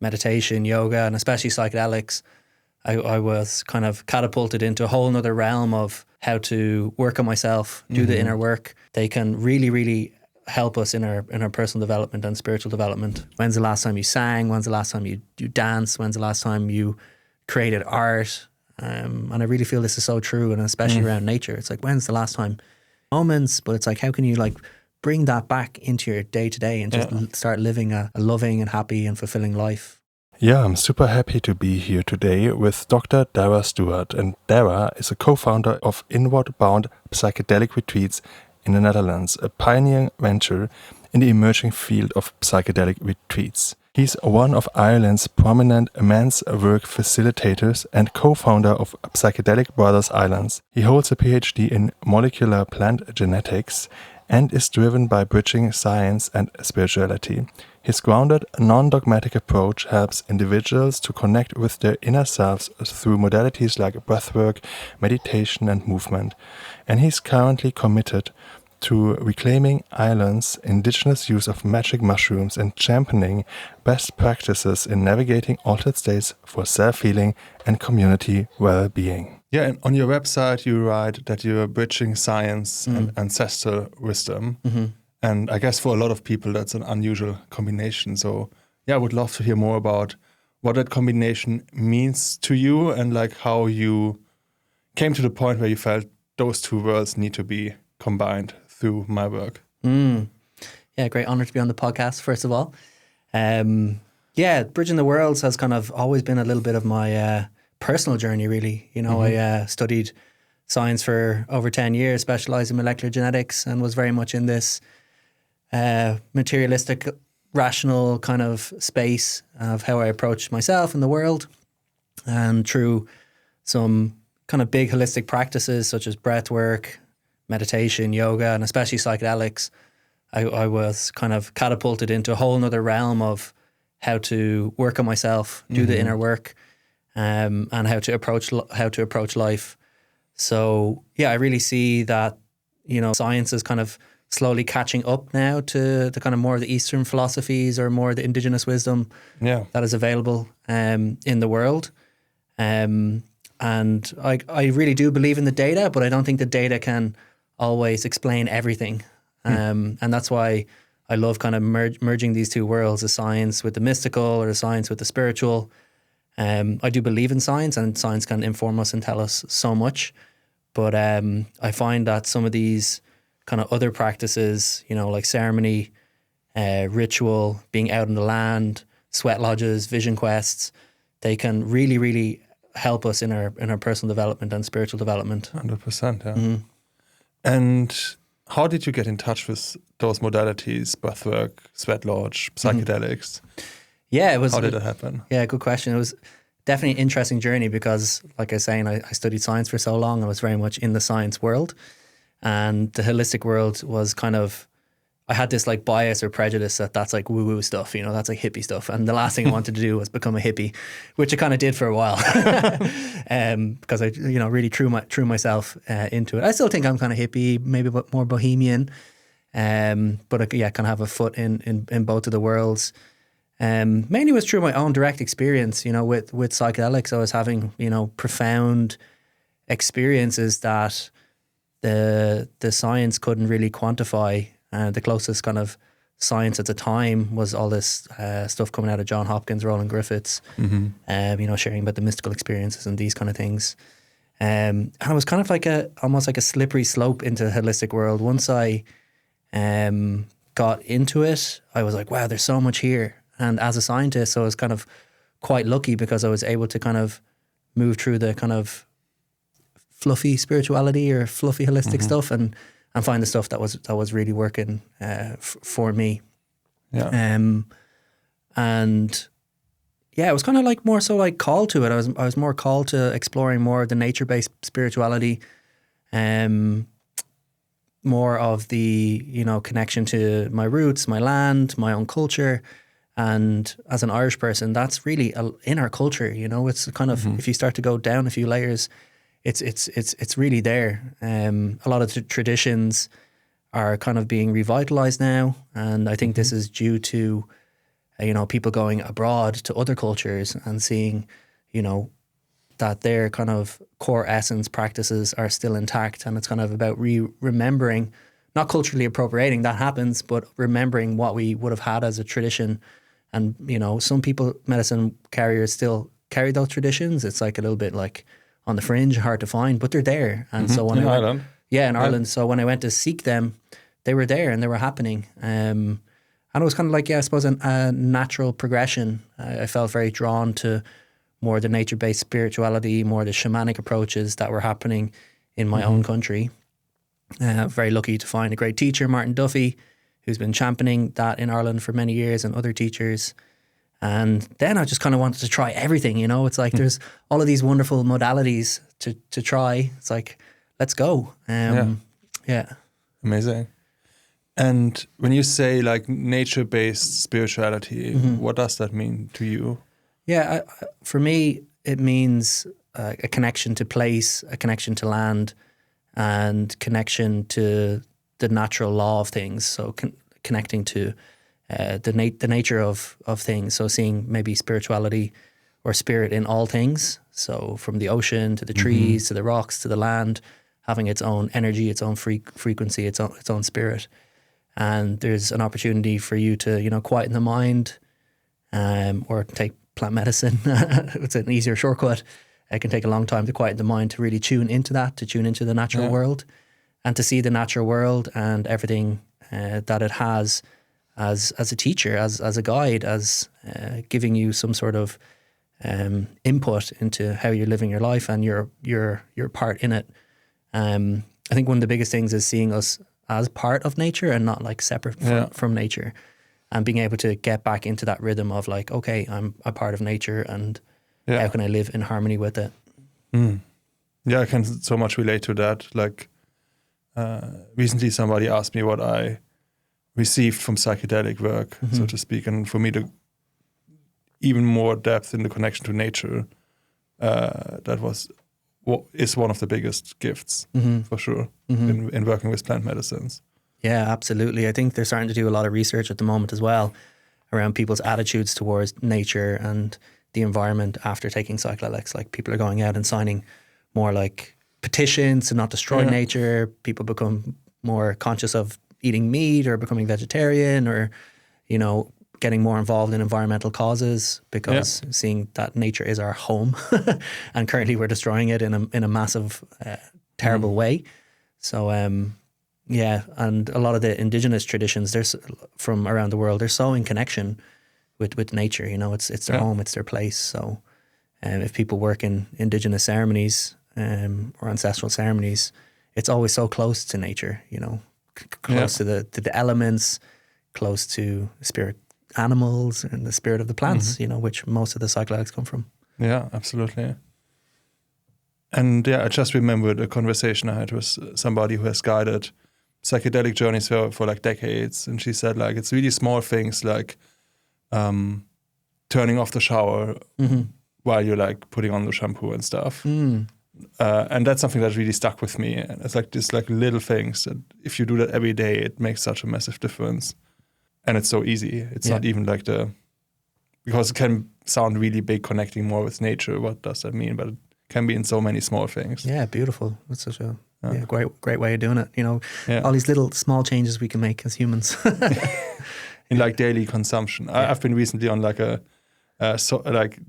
meditation, yoga, and especially psychedelics, I was kind of catapulted into a whole nother realm of how to work on myself, do the inner work. They can really, really help us in our personal development and spiritual development. When's the last time you sang? When's the last time you danced? When's the last time you created art? And I really feel this is so true, and especially around nature. It's like, when's the last time? Moments, but it's like, how can you like bring that back into your day to day and just start living a loving and happy and fulfilling life? Yeah, I'm super happy to be here today with Dr. Darragh Stewart. And Darragh is a co-founder of Inward Bound Psychedelic Retreats in the Netherlands, a pioneering venture in the emerging field of psychedelic retreats. He's one of Ireland's prominent men's work facilitators and co-founder of Psychedelic Brothers Islands. He holds a PhD in molecular plant genetics and is driven by bridging science and spirituality. His grounded, non-dogmatic approach helps individuals to connect with their inner selves through modalities like breathwork, meditation, and movement. And he's currently committed to reclaiming Ireland's indigenous use of magic mushrooms and championing best practices in navigating altered states for self-healing and community well-being. Yeah, and on your website you write that you're bridging science and ancestral wisdom. And I guess for a lot of people that's an unusual combination. So yeah, I would love to hear more about what that combination means to you and like how you came to the point where you felt those two worlds need to be combined through my work. Yeah, great honor to be on the podcast, first of all. Yeah, Bridging the Worlds has kind of always been a little bit of my personal journey, really. You know, I studied science for over 10 years, specialized in molecular genetics, and was very much in this materialistic, rational kind of space of how I approach myself and the world. And through some kind of big holistic practices such as breathwork, meditation, yoga, and especially psychedelics, I was kind of catapulted into a whole nother realm of how to work on myself, do the inner work, and how to approach life. So yeah, I really see that, you know, science is kind of slowly catching up now to the kind of more of the Eastern philosophies or more of the indigenous wisdom that is available in the world. And I really do believe in the data, but I don't think the data can always explain everything. And that's why I love kind of merging these two worlds, the science with the mystical or the science with the spiritual. I do believe in science, and science can inform us and tell us so much. But I find that some of these kind of other practices, you know, like ceremony, ritual, being out in the land, sweat lodges, vision quests, they can really, really help us in our personal development and spiritual development. 100%, yeah. And how did you get in touch with those modalities, breathwork, sweat lodge, psychedelics? Yeah, it was. How did it happen? Yeah, good question. It was definitely an interesting journey because, like I was saying, I studied science for so long. I was very much in the science world, and the holistic world was kind of, I had this like bias or prejudice that that's like woo-woo stuff, you know, that's like hippie stuff. And the last thing I wanted to do was become a hippie, which I kind of did for a while because I, you know, really threw myself into it. I still think I'm kind of hippie, maybe more bohemian, but I, yeah, kind of have a foot in both of the worlds. Mainly was through my own direct experience, you know, with psychedelics. I was having, you know, profound experiences that the science couldn't really quantify. The closest kind of science at the time was all this stuff coming out of John Hopkins, Roland Griffiths, you know, sharing about the mystical experiences and these kind of things. And it was kind of like almost like a slippery slope into the holistic world. Once I got into it, I was like, wow, there's so much here. And as a scientist, I was kind of quite lucky because I was able to kind of move through the kind of fluffy spirituality or fluffy holistic stuff and find the stuff that was really working for me. Yeah. And yeah, it was kind of like more so like called to it. I was more called to exploring more of the nature-based spirituality, more of the, you know, connection to my roots, my land, my own culture. And as an Irish person, that's really in our culture, you know. It's kind of, if you start to go down a few layers, it's really there. A lot of the traditions are kind of being revitalized now, and I think this is due to people going abroad to other cultures and seeing, that their kind of core essence practices are still intact. And it's kind of about remembering, not culturally appropriating, that happens, but remembering what we would have had as a tradition. And, some medicine carriers still carry those traditions. It's like a little bit like on the fringe, hard to find, but they're there. And so when Ireland. Yeah, in Ireland. So when I went to seek them, they were there and they were happening. And it was kind of like, I suppose, a natural progression. I felt very drawn to more the nature-based spirituality, more the shamanic approaches that were happening in my own country. Very lucky to find a great teacher, Martin Duffy, who's been championing that in Ireland for many years, and other teachers. And then I just kind of wanted to try everything, It's like there's all of these wonderful modalities to try. It's like, let's go. Yeah. Amazing. And when you say like nature-based spirituality, what does that mean to you? Yeah, for me, it means a connection to place, a connection to land, and connection to the natural law of things. So connecting to the nature of things. So seeing maybe spirituality or spirit in all things. So from the ocean to the trees to the rocks to the land, having its own energy, its own frequency, its own spirit. And there's an opportunity for you to, quieten the mind, or take plant medicine. It's an easier shortcut. It can take a long time to quieten the mind, to really tune into that, to tune into the natural world, and to see the natural world and everything that it has as a teacher, as a guide, as giving you some sort of input into how you're living your life and your part in it. I think one of the biggest things is seeing us as part of nature and not like separate from nature, and being able to get back into that rhythm of like, okay, I'm a part of nature, and how can I live in harmony with it? Yeah, I can so much relate to that. Like recently somebody asked me what I received from psychedelic work, so to speak, and for me to even more depth in the connection to nature, that is one of the biggest gifts for sure in working with plant medicines. Yeah, absolutely. I think they're starting to do a lot of research at the moment as well around people's attitudes towards nature and the environment after taking psychedelics. Like people are going out and signing more like petitions to not destroy nature. People become more conscious of eating meat or becoming vegetarian, or, getting more involved in environmental causes, because seeing that nature is our home and currently we're destroying it in a massive, terrible way. So, and a lot of the indigenous traditions, there's from around the world, they're so in connection with nature. It's their home, it's their place. So, if people work in indigenous ceremonies or ancestral ceremonies, it's always so close to nature. Close to the elements, close to spirit animals and the spirit of the plants. Which most of the psychedelics come from. Yeah, absolutely. And I just remembered a conversation I had with somebody who has guided psychedelic journeys for like decades, and she said like it's really small things like turning off the shower while you're like putting on the shampoo and stuff, and that's something that really stuck with me. And it's like just like little things that if you do that every day, it makes such a massive difference, and it's so easy. It's not even like because it can sound really big, connecting more with nature. What does that mean? But it can be in so many small things. Yeah, beautiful. That's such a great way of doing it. All these little small changes we can make as humans. In like daily consumption. I've been recently on like a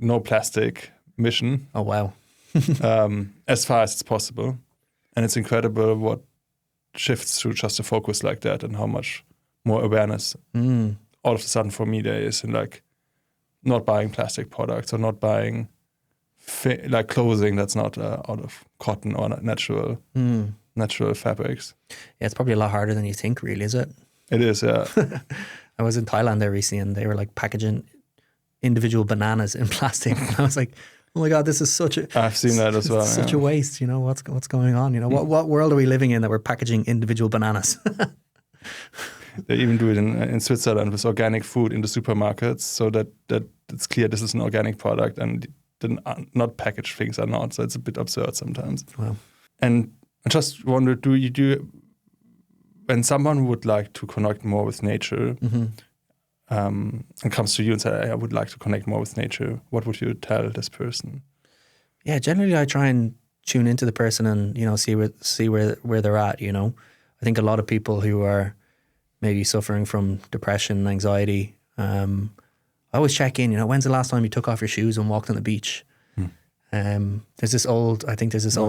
no plastic mission. Oh wow. As far as it's possible, and it's incredible what shifts through just a focus like that, and how much more awareness all of a sudden for me there is in like not buying plastic products or not buying like clothing that's not out of cotton or natural fabrics. Yeah, it's probably a lot harder than you think, really, is it? It is, yeah. I was in Thailand there recently, and they were like packaging individual bananas in plastic. And I was like, oh my God, this is such a... I've seen that as well. Such a waste, what's going on? What world are we living in that we're packaging individual bananas? They even do it in Switzerland with organic food in the supermarkets, so that it's clear this is an organic product, and the not packaged things are not. So it's a bit absurd sometimes. Wow. And I just wonder, do you when someone would like to connect more with nature, and comes to you and says, I would like to connect more with nature, what would you tell this person? Yeah, generally I try and tune into the person and, see where they're at, I think a lot of people who are maybe suffering from depression, anxiety, I always check in, when's the last time you took off your shoes and walked on the beach? There's this old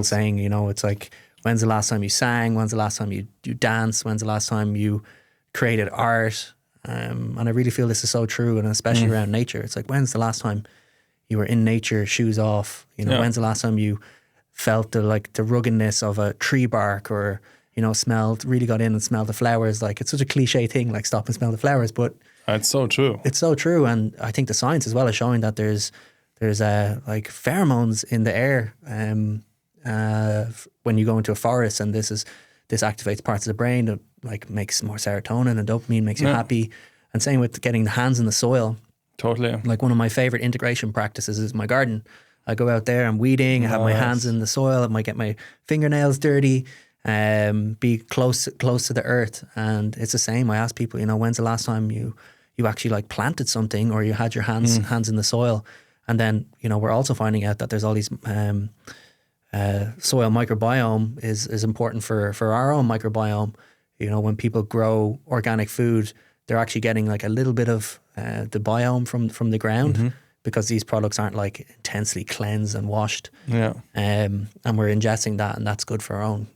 saying, it's like, when's the last time you sang? When's the last time you danced? When's the last time you created art? And I really feel this is so true, and especially around nature. It's like, when's the last time you were in nature, shoes off? When's the last time you felt the ruggedness of a tree bark, or really got in and smelled the flowers? Like, it's such a cliche thing, like stop and smell the flowers, but it's so true. It's so true, and I think the science as well is showing that there's like pheromones in the air when you go into a forest, and this activates parts of the brain that like makes more serotonin and dopamine, makes you happy. And same with getting the hands in the soil. Totally. Like, one of my favorite integration practices is my garden. I go out there, I'm weeding, I have my hands in the soil, I might get my fingernails dirty, be close to the earth. And it's the same. I ask people, when's the last time you actually like planted something, or you had your hands in the soil? And then, we're also finding out that there's all these soil microbiome is important for our own microbiome. When people grow organic food, they're actually getting like a little bit of the biome from the ground, because these products aren't like intensely cleansed and washed. Yeah. And we're ingesting that, and that's good for our own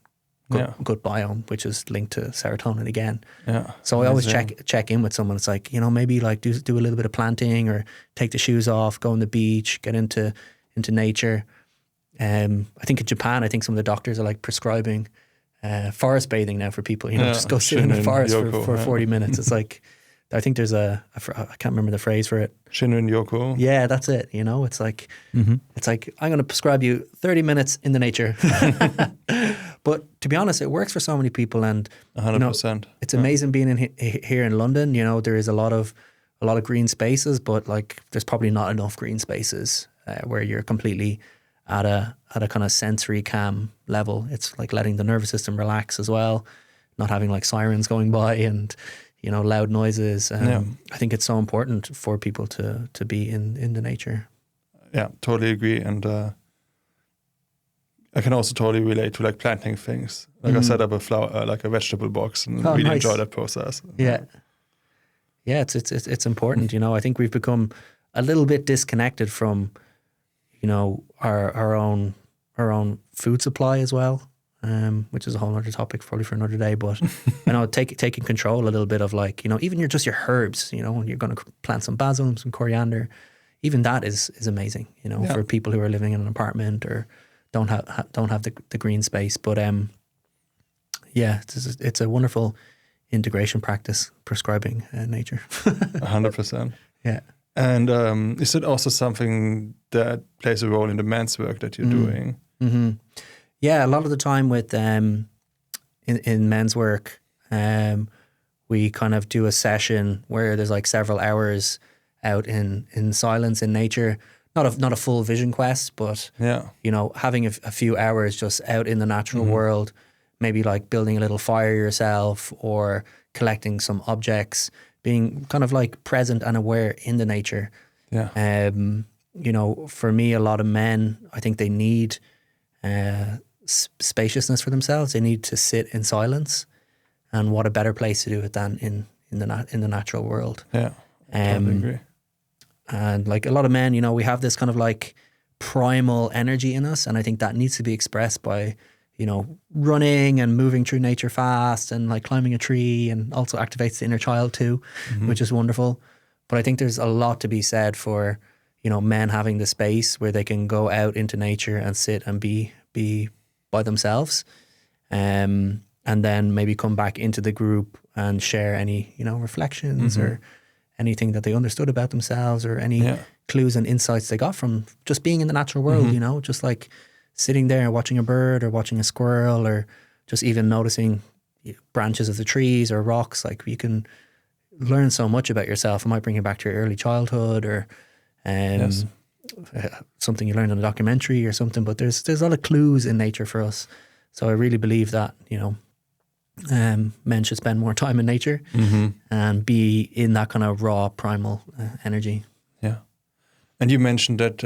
good biome, which is linked to serotonin again. Yeah. So I always check in with someone. It's like, maybe like do a little bit of planting, or take the shoes off, go on the beach, get into nature. I think in Japan, some of the doctors are like prescribing forest bathing now for people, just go sit in the forest for 40 minutes. It's like, I think there's I can't remember the phrase for it. Shinrin Yoku. Yeah, that's it. It's like, it's like, I'm going to prescribe you 30 minutes in the nature. But to be honest, it works for so many people, and 100%. It's amazing being here in London. There is a lot of green spaces, but like, there's probably not enough green spaces where you're completely at a kind of sensory calm level. It's like letting the nervous system relax as well, not having like sirens going by and loud noises. I think it's so important for people to be in the nature. Yeah, totally agree. And I can also totally relate to like planting things. Like I set up a flower, like a vegetable box, and really nice. enjoy that process. Yeah, it's important. I think we've become a little bit disconnected from our own food supply as well, which is a whole other topic probably for another day. But taking control a little bit of like, even your herbs, when you're going to plant some basil, some coriander, even that is amazing, for people who are living in an apartment or don't have the green space. But it's a wonderful integration practice, prescribing nature. 100%. Yeah. And is it also something that plays a role in the men's work that you're doing? Mm-hmm. Yeah, a lot of the time with in men's work, we kind of do a session where there's like several hours out in silence in nature. Not a full vision quest, but having a few hours just out in the natural world, maybe like building a little fire yourself or collecting some objects, being kind of like present and aware in the nature. Yeah. For me, a lot of men, I think they need spaciousness for themselves. They need to sit in silence, and what a better place to do it than in the natural world. Yeah, totally agree. And like a lot of men, we have this kind of like primal energy in us, and I think that needs to be expressed by running and moving through nature fast, and like climbing a tree, and also activates the inner child too, which is wonderful. But I think there's a lot to be said for men having the space where they can go out into nature and sit and be by themselves, and then maybe come back into the group and share any reflections or anything that they understood about themselves, or any clues and insights they got from just being in the natural world. Just like sitting there watching a bird or watching a squirrel, or just even noticing branches of the trees or rocks. Like, you can learn so much about yourself. It might bring you back to your early childhood, or something you learned in a documentary or something. But there's a lot of clues in nature for us. So I really believe that men should spend more time in nature and be in that kind of raw primal energy. Yeah. And you mentioned that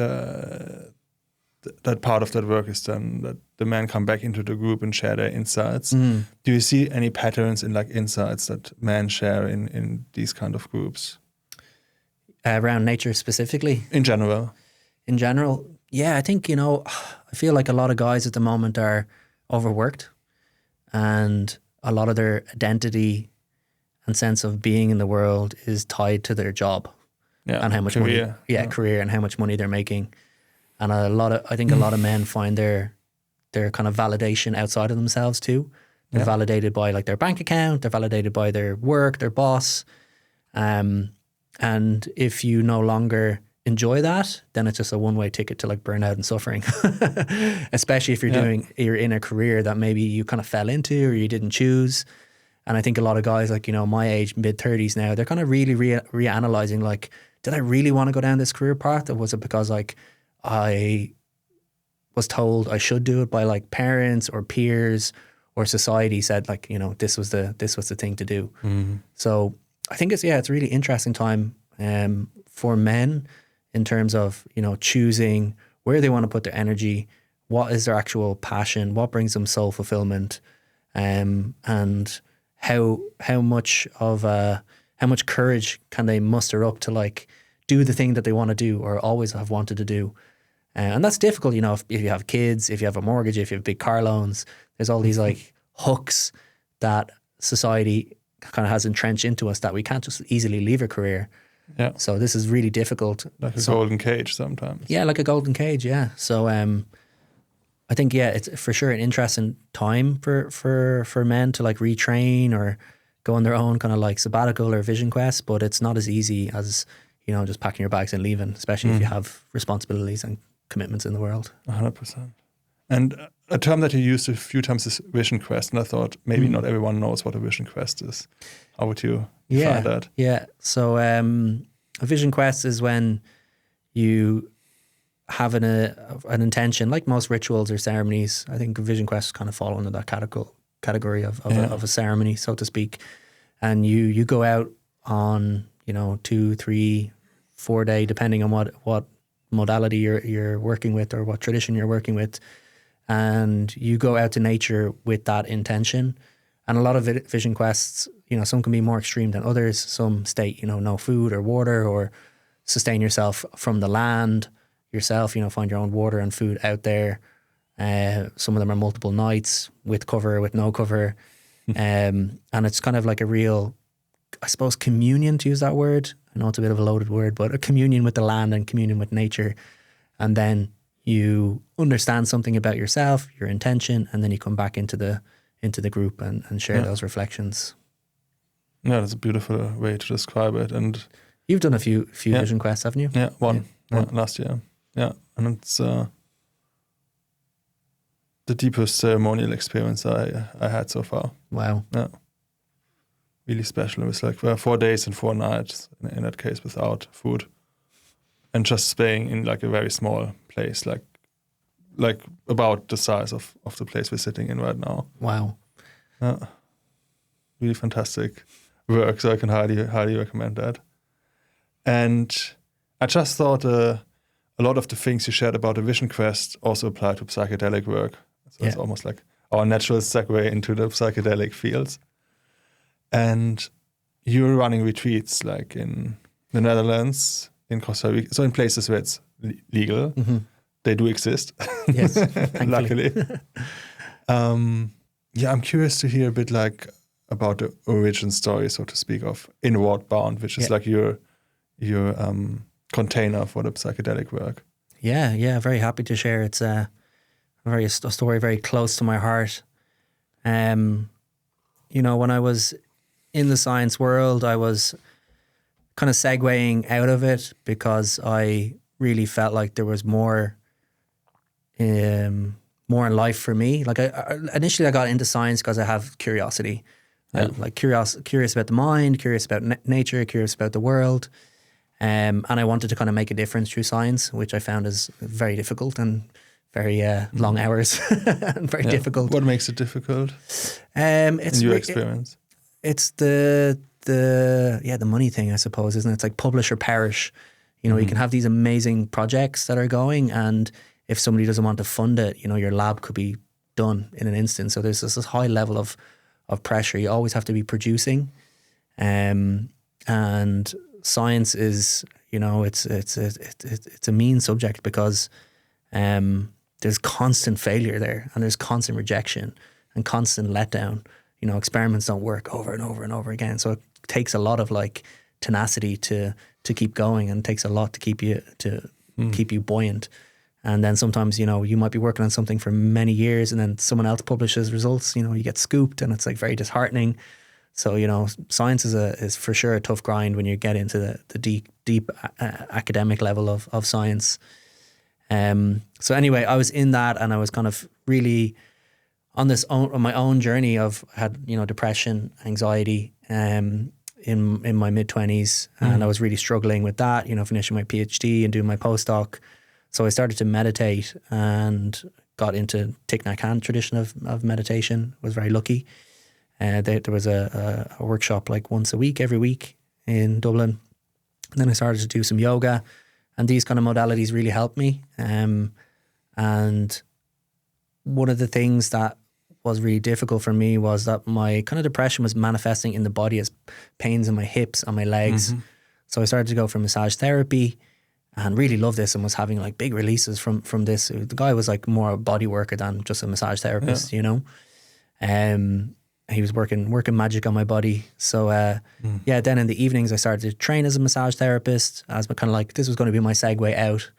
that part of that work is done, that the men come back into the group and share their insights. Do you see any patterns in like insights that men share in these kind of groups? Around nature specifically? In general? In general, yeah, I think, I feel like a lot of guys at the moment are overworked, and a lot of their identity and sense of being in the world is tied to their job and how much career. Career and how much money they're making. And I think a lot of men find their kind of validation outside of themselves too. They're validated by like their bank account, they're validated by their work, their boss. And if you no longer enjoy that, then it's just a one-way ticket to like burnout and suffering. Especially if you're in a career that maybe you kind of fell into or you didn't choose. And I think a lot of guys like, my age, mid-30s now, they're kind of really reanalyzing like, did I really want to go down this career path? Or was it because like I was told I should do it by like parents or peers, or society said like, this was the thing to do. So I think it's a really interesting time for men in terms of, choosing where they want to put their energy, what is their actual passion, what brings them soul fulfillment, and how much courage can they muster up to like do the thing that they want to do or always have wanted to do. And that's difficult, if you have kids, if you have a mortgage, if you have big car loans, there's all these like hooks that society kind of has entrenched into us that we can't just easily leave a career. Yeah. So this is really difficult. Like a golden cage sometimes. Yeah, like a golden cage, yeah. So I think, it's for sure an interesting time for men to like retrain or go on their own kind of like sabbatical or vision quest, but it's not as easy as, just packing your bags and leaving, especially if you have responsibilities and commitments in the world. 100%. And a term that you used a few times is vision quest, and I thought maybe not everyone knows what a vision quest is. How would you define that? Yeah. So a vision quest is when you have an intention, like most rituals or ceremonies. I think a vision quest kind of fall under that category of a ceremony, so to speak. And you go out on 2, 3, 4 day, depending on what modality you're working with or what tradition you're working with, and you go out to nature with that intention. And a lot of vision quests, some can be more extreme than others. Some state, no food or water, or sustain yourself from the land yourself, find your own water and food out there. Some of them are multiple nights with cover, with no cover. And it's kind of like a real, I suppose, communion, to use that word. I know it's a bit of a loaded word, but a communion with the land and communion with nature. And then you understand something about yourself, your intention, and then you come back into the group and share those reflections. Yeah, that's a beautiful way to describe it. And you've done a few vision quests, haven't you? Yeah, one last year. Yeah, and it's the deepest ceremonial experience I had so far. Wow. Yeah. Really special. It was like 4 days and 4 nights in that case without food, and just staying in like a very small place, like about the size of the place we're sitting in right now. Wow. Yeah. Really fantastic work. So I can highly recommend that. And I just thought a lot of the things you shared about the vision quest also apply to psychedelic work. So it's almost like our natural segue into the psychedelic fields. And you're running retreats like in the Netherlands, in Costa Rica, so in places where it's legal. Mm-hmm. They do exist. Yes, luckily. I'm curious to hear a bit like about the origin story, so to speak, of Inward Bound, which is like your container for the psychedelic work. Yeah, very happy to share. It's a story very close to my heart. When I was in the science world, I was kind of segueing out of it because I really felt like there was more in life for me. Like initially I got into science because I have curiosity. Yeah. Curious about the mind, curious about nature, curious about the world. And I wanted to kind of make a difference through science, which I found is very difficult and very long hours and very difficult. What makes it difficult? It's in your experience, it's the money thing, I suppose, isn't it? It's like publish or perish. You know, you can have these amazing projects that are going, and if somebody doesn't want to fund it, you know, your lab could be done in an instant. So there's this high level of pressure. You always have to be producing, and science is, you know, it's a mean subject because there's constant failure there, and there's constant rejection and constant letdown. You know, experiments don't work over and over and over again. So it takes a lot of like tenacity to keep going, and it takes a lot to keep you buoyant. And then sometimes, you know, you might be working on something for many years, and then someone else publishes results. You know, you get scooped, and it's like very disheartening. So, you know, science is for sure a tough grind when you get into the deep academic level of science. So anyway, I was in that, and I was kind of really on my own journey of had, you know, depression, anxiety, in my mid-20s, and I was really struggling with that, you know, finishing my PhD and doing my postdoc. So I started to meditate and got into Thich Nhat Hanh tradition of meditation. Was very lucky. There was a workshop like once a week, every week in Dublin. And then I started to do some yoga, and these kind of modalities really helped me. And one of the things that was really difficult for me was that my kind of depression was manifesting in the body as pains in my hips and my legs. So I started to go for massage therapy and really loved this, and was having like big releases from this. The guy was like more a body worker than just a massage therapist, you know. He was working magic on my body. So then in the evenings I started to train as a massage therapist, as kind of like this was going to be my segue out.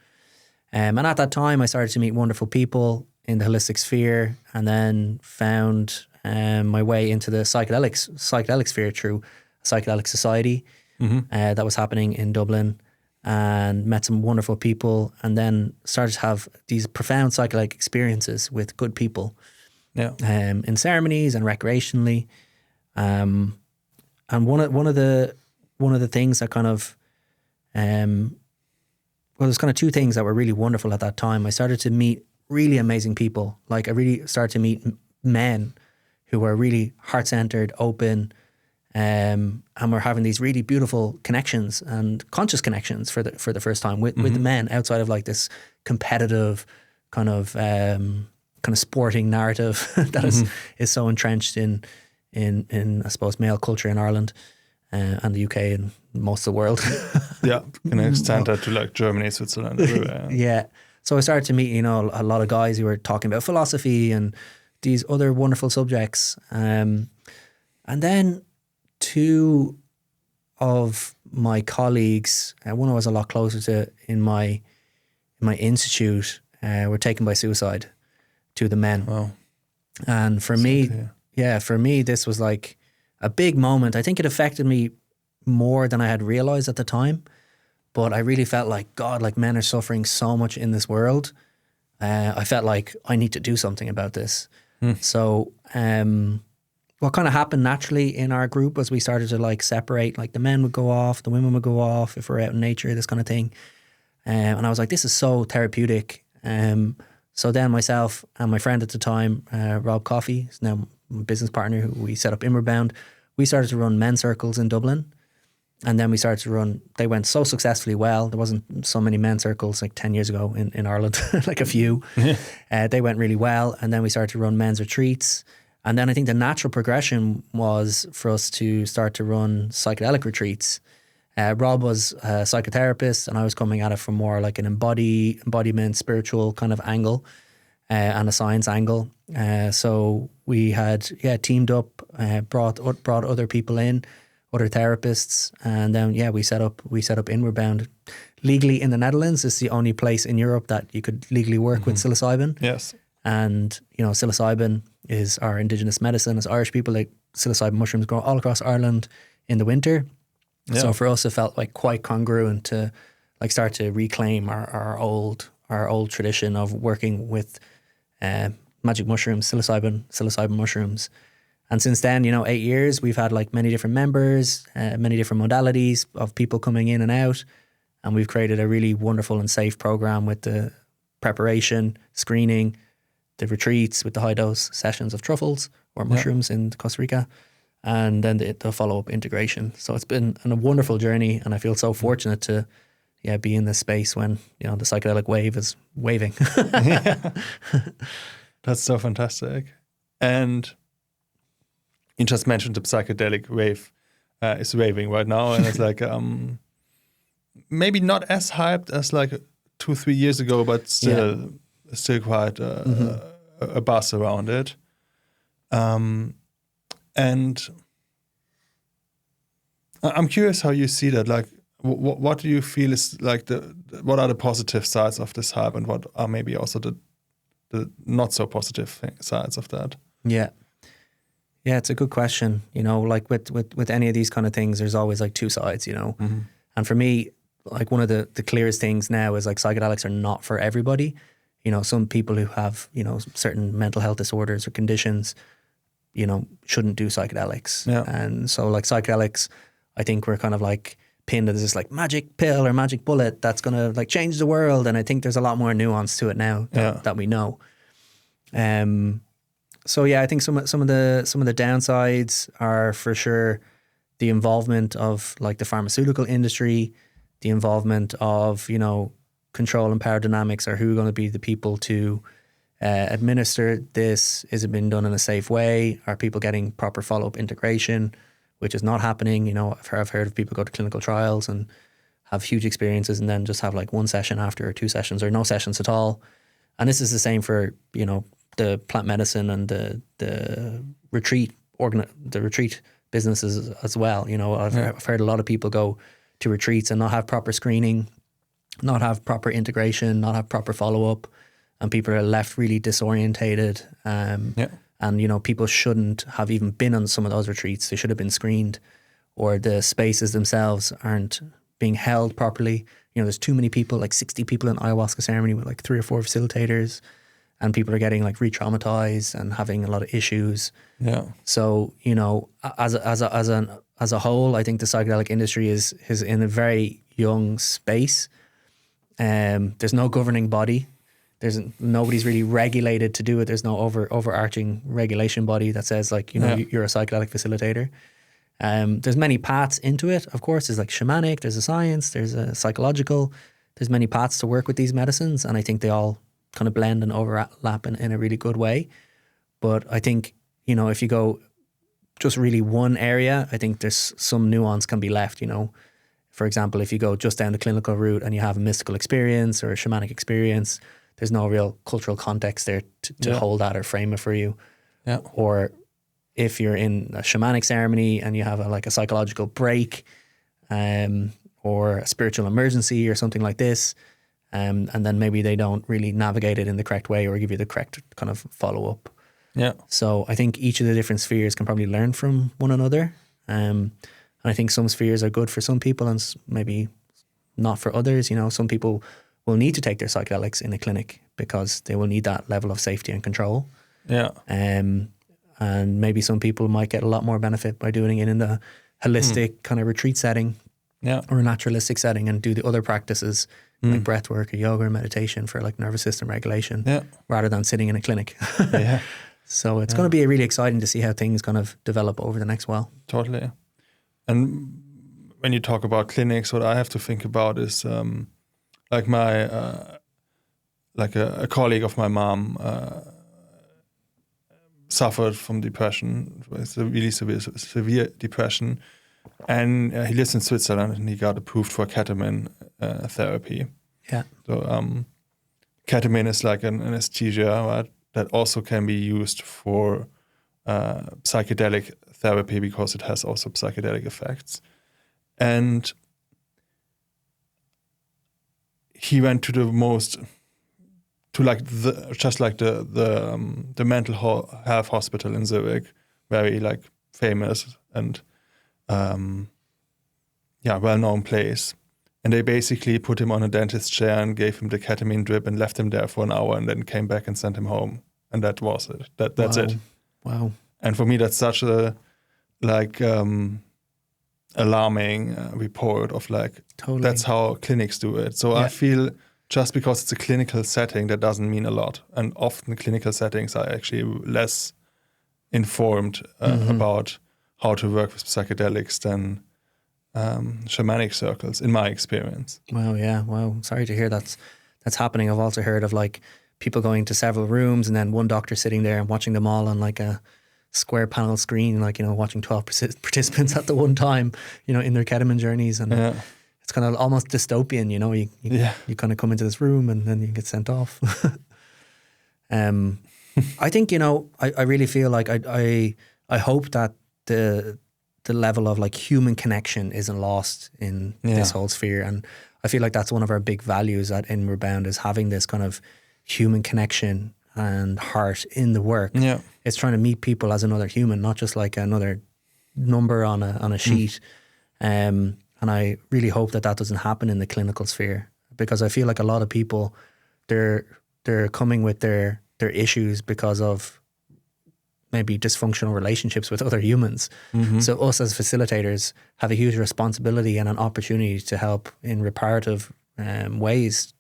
And at that time I started to meet wonderful people in the holistic sphere, and then found my way into the psychedelic sphere through a psychedelic society that was happening in Dublin, and met some wonderful people, and then started to have these profound psychedelic experiences with good people. In ceremonies and recreationally, and one of the things that kind of there's kind of two things that were really wonderful at that time. I started to meet really amazing people. Like I really started to meet men who were really heart-centered, open, and were having these really beautiful connections and conscious connections for the first time with the men, outside of like this competitive kind of sporting narrative that is so entrenched in I suppose male culture in Ireland and the UK and most of the world. Can extend that to like Germany, Switzerland, everywhere. Yeah. So I started to meet, you know, a lot of guys who were talking about philosophy and these other wonderful subjects. And then two of my colleagues, one I was a lot closer to in my institute, were taken by suicide. To the men. Wow. And for me, this was like a big moment. I think it affected me more than I had realized at the time, but I really felt like, God, like men are suffering so much in this world. I felt like I need to do something about this. So what kind of happened naturally in our group was we started to like separate, like the men would go off, the women would go off if we're out in nature, this kind of thing. And I was like, this is so therapeutic. So then myself and my friend at the time, Rob Coffey, who's now my business partner, who we set up Inward Bound, we started to run men's circles in Dublin. And then we started to run, they went so successfully well. There wasn't so many men's circles like 10 years ago in Ireland, like a few. They went really well. And then we started to run men's retreats. And then I think the natural progression was for us to start to run psychedelic retreats. Rob was a psychotherapist, and I was coming at it from more like an embodiment, spiritual kind of angle, and a science angle. So we had teamed up, brought other people in, other therapists, and then we set up Inward Bound. Legally in the Netherlands, it's the only place in Europe that you could legally work with psilocybin. Yes, and you know, psilocybin is our indigenous medicine. As Irish people, like psilocybin mushrooms grow all across Ireland in the winter. Yeah. So for us, it felt like quite congruent to like start to reclaim our old tradition of working with magic mushrooms, psilocybin mushrooms. And since then, you know, 8 years, we've had like many different members, many different modalities of people coming in and out, and we've created a really wonderful and safe program with the preparation, screening, the retreats with the high dose sessions of truffles or mushrooms in Costa Rica, and then the follow-up integration. So it's been a wonderful journey, and I feel so fortunate to be in this space when the psychedelic wave is waving. That's so fantastic. And you just mentioned the psychedelic wave is waving right now, and it's like maybe not as hyped as like 2-3 years ago, but still quite a buzz around it. And I'm curious how you see that. Like, what do you feel is like what are the positive sides of this hype, and what are maybe also the not so positive sides of that? Yeah, it's a good question. Like with any of these kind of things, there's always like two sides. And for me, like one of the clearest things now is like psychedelics are not for everybody. Some people who have certain mental health disorders or conditions, shouldn't do psychedelics. Yeah. And so like psychedelics, I think we're kind of like pinned as this like magic pill or magic bullet that's going to like change the world. And I think there's a lot more nuance to it now that we know. So I think some of the downsides are for sure the involvement of like the pharmaceutical industry, the involvement of, control and power dynamics. Are who going to be the people to administer this? Is it being done in a safe way? Are people getting proper follow-up integration, which is not happening? I've heard of people go to clinical trials and have huge experiences and then just have like one session after, or 2 sessions, or no sessions at all. And this is the same for, the plant medicine and the retreat businesses as well. I've heard a lot of people go to retreats and not have proper screening, not have proper integration, not have proper follow-up, and people are left really disorientated. And, people shouldn't have even been on some of those retreats. They should have been screened, or the spaces themselves aren't being held properly. There's too many people, like 60 people in ayahuasca ceremony with like 3 or 4 facilitators, and people are getting like re-traumatized and having a lot of issues. Yeah. So, as a whole, I think the psychedelic industry is in a very young space. There's no governing body. Nobody's really regulated to do it. There's no overarching regulation body that says like, you're a psychedelic facilitator. There's many paths into it. Of course, there's like shamanic, there's a science, there's a psychological, there's many paths to work with these medicines. And I think they all kind of blend and overlap in a really good way. But I think, if you go just really one area, I think there's some nuance can be left, For example, if you go just down the clinical route and you have a mystical experience or a shamanic experience, there's no real cultural context there to hold that or frame it for you. Yeah. Or if you're in a shamanic ceremony and you have a psychological break, or a spiritual emergency or something like this, and then maybe they don't really navigate it in the correct way or give you the correct kind of follow-up. Yeah. So I think each of the different spheres can probably learn from one another. And I think some spheres are good for some people and maybe not for others. Some people will need to take their psychedelics in a clinic because they will need that level of safety and control. Yeah. And maybe some people might get a lot more benefit by doing it in the holistic kind of retreat setting, or a naturalistic setting, and do the other practices like breathwork or yoga or meditation for like nervous system regulation, rather than sitting in a clinic. So it's going to be really exciting to see how things kind of develop over the next while. Totally. And when you talk about clinics, what I have to think about is like my like a colleague of my mom suffered from depression. It's a really severe depression, and he lives in Switzerland, and he got approved for ketamine therapy. Yeah. So ketamine is like an anesthesia, right, that also can be used for psychedelic therapy because it has also psychedelic effects. And he went to the mental health hospital in Zurich, very like famous and well-known place. And they basically put him on a dentist chair and gave him the ketamine drip and left him there for an hour, and then came back and sent him home. And that was it. That's it. Wow. And for me, that's such a alarming report of like, totally. That's how clinics do it. So I feel just because it's a clinical setting, that doesn't mean a lot. And often clinical settings are actually less informed about how to work with psychedelics than shamanic circles, in my experience. Wow, yeah. Wow, sorry to hear that's happening. I've also heard of like people going to several rooms and then one doctor sitting there and watching them all on like a square panel screen, like, watching 12 participants at the one time, in their ketamine journeys. And it's kind of almost dystopian, you kind of come into this room and then you get sent off. I think, I really feel like I hope that the level of like human connection isn't lost in this whole sphere. And I feel like that's one of our big values at Inward Bound, is having this kind of human connection and heart in the work. Yeah. It's trying to meet people as another human, not just like another number on a sheet. And I really hope that doesn't happen in the clinical sphere, because I feel like a lot of people, they're coming with their issues because of maybe dysfunctional relationships with other humans. So us as facilitators have a huge responsibility and an opportunity to help in reparative ways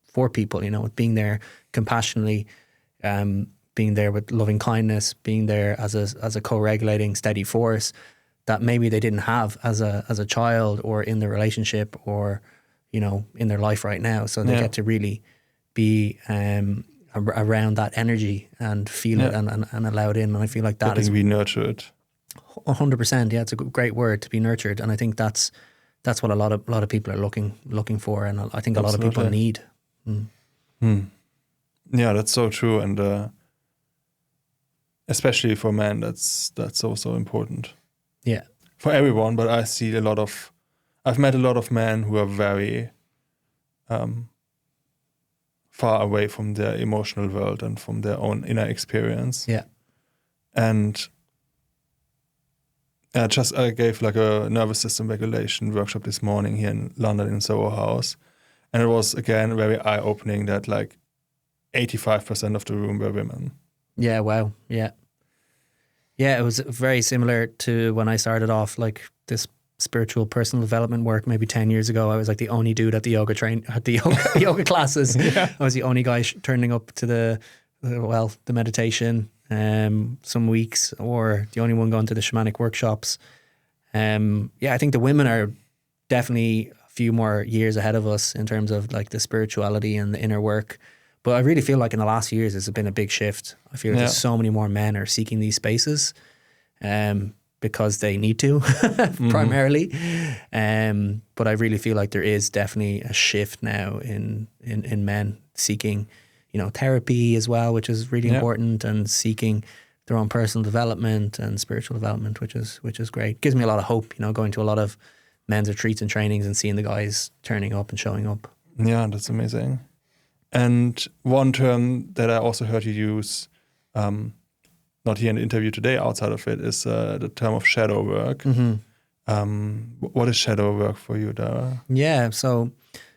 for people, with being there compassionately, being there with loving kindness, being there as a co-regulating steady force that maybe they didn't have as a child or in the relationship or, in their life right now. So they get to really be around that energy and feel it and allow it in. And I feel like that is be nurtured. 100%. Yeah, it's a great word, to be nurtured. And I think that's what a lot of people are looking for, and I think a lot of people need. Yeah, that's so true, and especially for men, that's so important. Yeah, for everyone. But I've met a lot of men who are very far away from their emotional world and from their own inner experience. Yeah. And I gave like a nervous system regulation workshop this morning here in London in Soho House. And it was, again, very eye-opening that like 85% of the room were women. Yeah, wow. Yeah. Yeah, it was very similar to when I started off like this spiritual personal development work maybe 10 years ago. I was like the only dude at the yoga classes. Yeah. I was the only guy turning up to the meditation some weeks, or the only one going to the shamanic workshops. I think the women are definitely a few more years ahead of us in terms of like the spirituality and the inner work. But I really feel like in the last few years there's been a big shift. I feel like there's so many more men are seeking these spaces because they need to primarily. But I really feel like there is definitely a shift now in men seeking, therapy as well, which is really important, and seeking their own personal development and spiritual development, which is great. Gives me a lot of hope, going to a lot of men's retreats and trainings and seeing the guys turning up and showing up. Yeah, that's amazing. And one term that I also heard you use, not here in the interview today, outside of it, is the term of shadow work. What is shadow work for you, Darragh? Yeah, so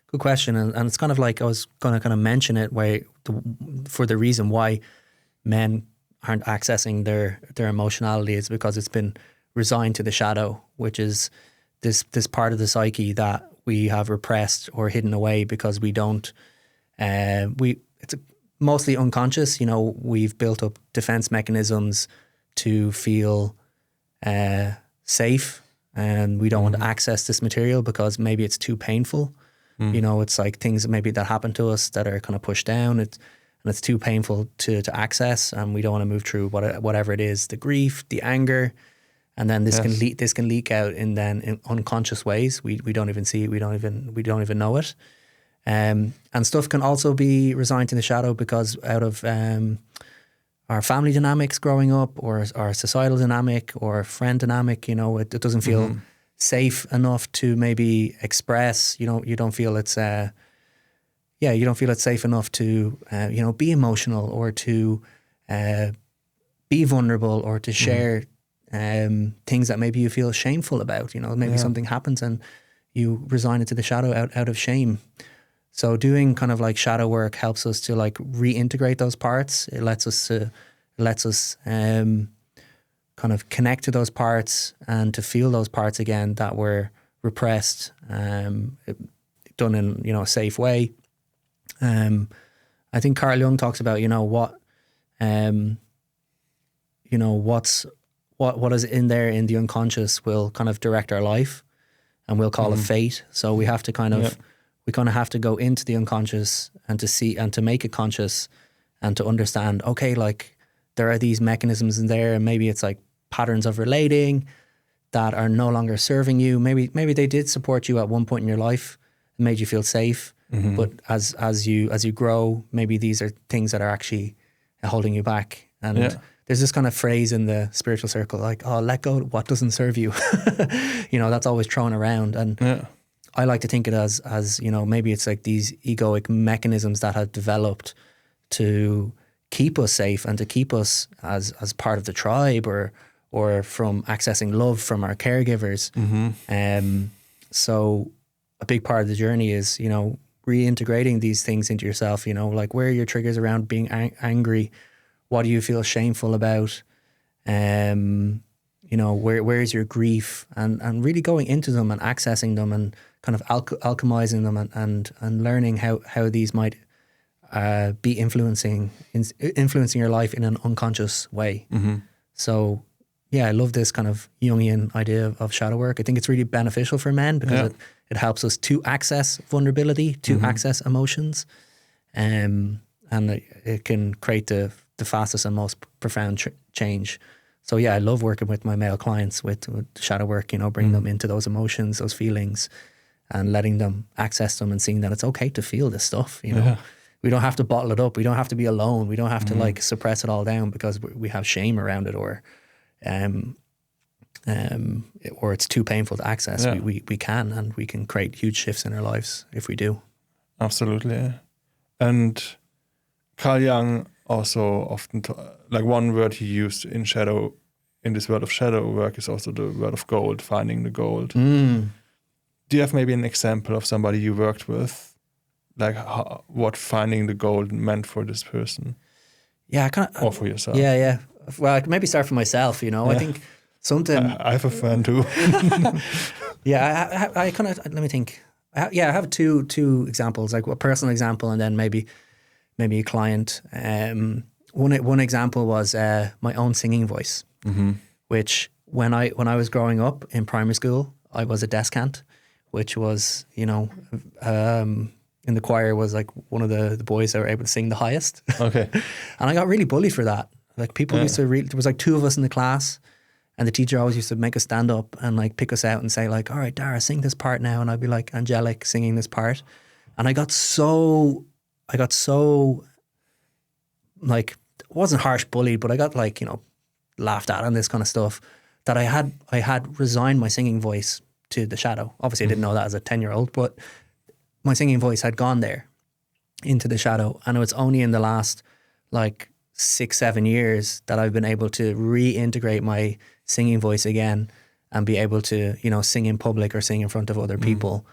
good question. And it's kind of like I was going to kind of mention it for the reason why men aren't accessing their emotionality is because it's been resigned to the shadow, which is this part of the psyche that we have repressed or hidden away because we don't. It's mostly unconscious. We've built up defense mechanisms to feel safe, and we don't want to access this material because maybe it's too painful. It's like things that happen to us that are kind of pushed down. It's too painful to access, and we don't want to move through whatever it is, the grief, the anger, and then this can leak out in unconscious ways. We don't even see it. We don't even know it. And stuff can also be resigned to the shadow because out of our family dynamics growing up, or our societal dynamic, or friend dynamic, it doesn't feel safe enough to maybe express. You don't feel it's you don't feel it's safe enough to be emotional, or to be vulnerable, or to share things that maybe you feel shameful about. Maybe something happens and you resign it to the shadow out of shame. So doing kind of like shadow work helps us to like reintegrate those parts. It lets us kind of connect to those parts and to feel those parts again that were repressed, done in a safe way. I think Carl Jung talks about, what is in there in the unconscious will kind of direct our life, and we'll call it fate. So we have to we kind of have to go into the unconscious and to see and to make it conscious and to understand, okay, like there are these mechanisms in there, and maybe it's like patterns of relating that are no longer serving you. Maybe they did support you at one point in your life and made you feel safe. But as you grow, maybe these are things that are actually holding you back. And there's this kind of phrase in the spiritual circle, like, oh, let go of what doesn't serve you. That's always thrown around. And I like to think it as maybe it's like these egoic mechanisms that have developed to keep us safe and to keep us as part of the tribe or from accessing love from our caregivers. So a big part of the journey is, reintegrating these things into yourself, like where are your triggers around being angry? What do you feel shameful about? Where is your grief? And really going into them and accessing them and kind of alchemizing them and learning how these might be influencing your life in an unconscious way. So yeah, I love this kind of Jungian idea of shadow work. I think it's really beneficial for men because it helps us to access vulnerability, to access emotions, and it can create the fastest and most profound change. So yeah, I love working with my male clients with shadow work, bringing them into those emotions, those feelings, and letting them access them and seeing that it's okay to feel this stuff, We don't have to bottle it up. We don't have to be alone. We don't have to like suppress it all down because we have shame around it or it's too painful to access. We can, and we can create huge shifts in our lives if we do. Absolutely. Yeah. And Carl Jung also often, like one word he used in this word of shadow work is also the word of gold, finding the gold. Do you have maybe an example of somebody you worked with, like what finding the gold meant for this person? Yeah, I kind of. Or for yourself? Yeah. Well, I could maybe start for myself. I think something. I have a friend too. Yeah, I kind of. Let me think. I have two examples, like a personal example, and then maybe a client. One example was my own singing voice, which when I was growing up in primary school, I was a descant, which was in the choir was like one of the boys that were able to sing the highest. Okay. And I got really bullied for that. Like people used to there was like two of us in the class, and the teacher always used to make us stand up and like pick us out and say like, all right, Darragh, sing this part now. And I'd be like angelic singing this part. And I got so like, it wasn't harsh bullied, but I got like, laughed at and this kind of stuff that I had resigned my singing voice to the shadow. Obviously I didn't know that as a 10-year-old, but my singing voice had gone there into the shadow. And it was only in the last like 6-7 years that I've been able to reintegrate my singing voice again and be able to, sing in public or sing in front of other people.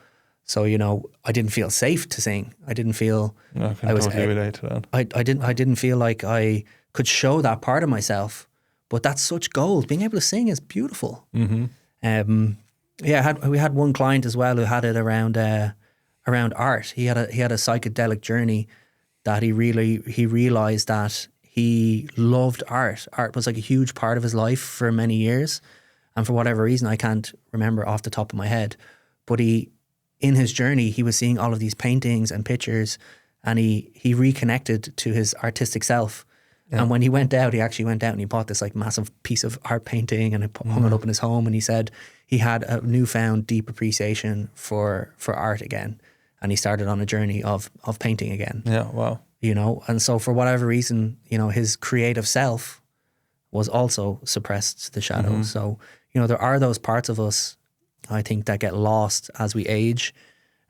So, I didn't feel safe to sing. I didn't feel I can totally relate to that. I didn't feel like I could show that part of myself. But that's such gold. Being able to sing is beautiful. We had one client as well who had it around art. He had a psychedelic journey that he realized that he loved art. Art was like a huge part of his life for many years. And for whatever reason, I can't remember off the top of my head, but in his journey, he was seeing all of these paintings and pictures, and he reconnected to his artistic self. Yeah. And when he went out, he actually went out and he bought this like massive piece of art painting and hung it up in his home. And he said he had a newfound deep appreciation for art again. And he started on a journey of painting again. Yeah, wow. And so for whatever reason, his creative self was also suppressed to the shadow. So, there are those parts of us, I think, that get lost as we age.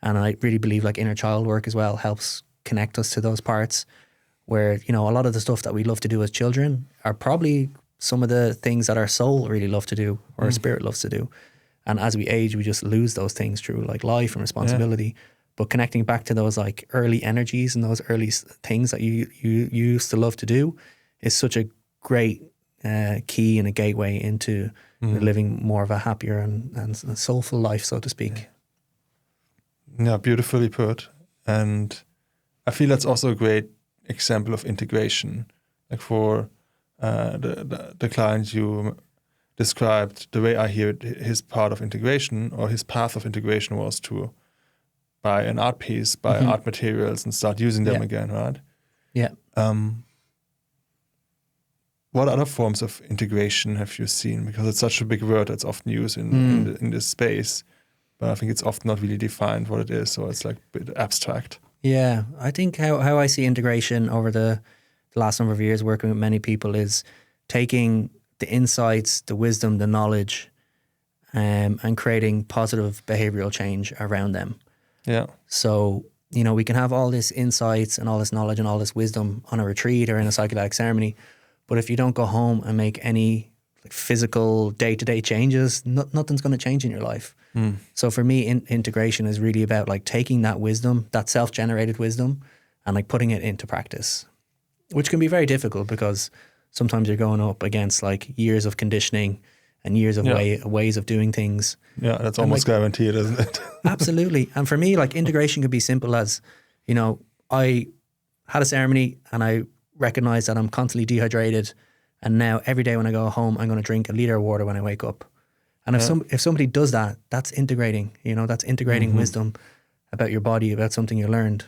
And I really believe like inner child work as well helps connect us to those parts where, a lot of the stuff that we love to do as children are probably some of the things that our soul really love to do or our spirit loves to do. And as we age, we just lose those things through like life and responsibility. Yeah. But connecting back to those like early energies and those early things that you used to love to do is such a great key and a gateway into living more of a happier and soulful life, so to speak. Yeah, beautifully put. And I feel that's also a great example of integration. Like for the client you described, the way I hear it, his part of integration or his path of integration was to buy an art piece, buy art materials and start using them again, right? Yeah. What other forms of integration have you seen? Because it's such a big word that's often used in this space, but I think it's often not really defined what it is, so it's like a bit abstract. Yeah, I think how I see integration over the last number of years working with many people is taking the insights, the wisdom, the knowledge, and creating positive behavioral change around them. Yeah. So, we can have all this insights and all this knowledge and all this wisdom on a retreat or in a psychedelic ceremony, but if you don't go home and make any physical day-to-day changes, nothing's going to change in your life. So for me, integration is really about taking that wisdom, that self-generated wisdom, and putting it into practice, which can be very difficult because sometimes you're going up against years of conditioning and years of ways of doing things. Yeah, that's almost guaranteed, isn't it? Absolutely. And for me, integration could be simple as, I had a ceremony and I recognized that I'm constantly dehydrated, and now every day when I go home, I'm going to drink a liter of water when I wake up. And if somebody does that, that's integrating. That's integrating wisdom about your body, about something you learned.